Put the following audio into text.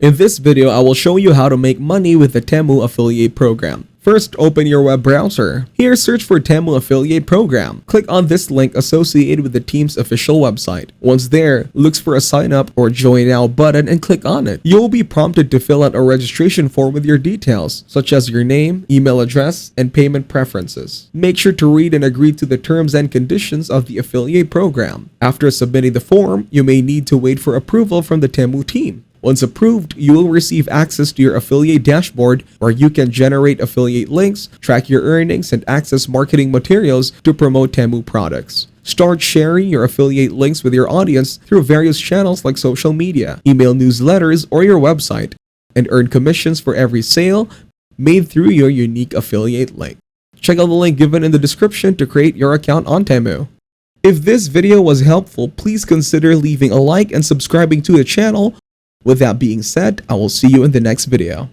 In this video, I will show you how to make money with the Temu affiliate program. First, open your web browser. Here, search for Temu affiliate program. Click on this link associated with the team's official website. Once there, look for a sign up or join now button and click on it. You will be prompted to fill out a registration form with your details, such as your name, email address, and payment preferences. Make sure to read and agree to the terms and conditions of the affiliate program. After submitting the form, you may need to wait for approval from the Temu team. Once approved, you will receive access to your affiliate dashboard where you can generate affiliate links, track your earnings, and access marketing materials to promote Temu products. Start sharing your affiliate links with your audience through various channels like social media, email newsletters, or your website, and earn commissions for every sale made through your unique affiliate link. Check out the link given in the description to create your account on Temu. If this video was helpful, please consider leaving a like and subscribing to the channel. With that being said, I will see you in the next video.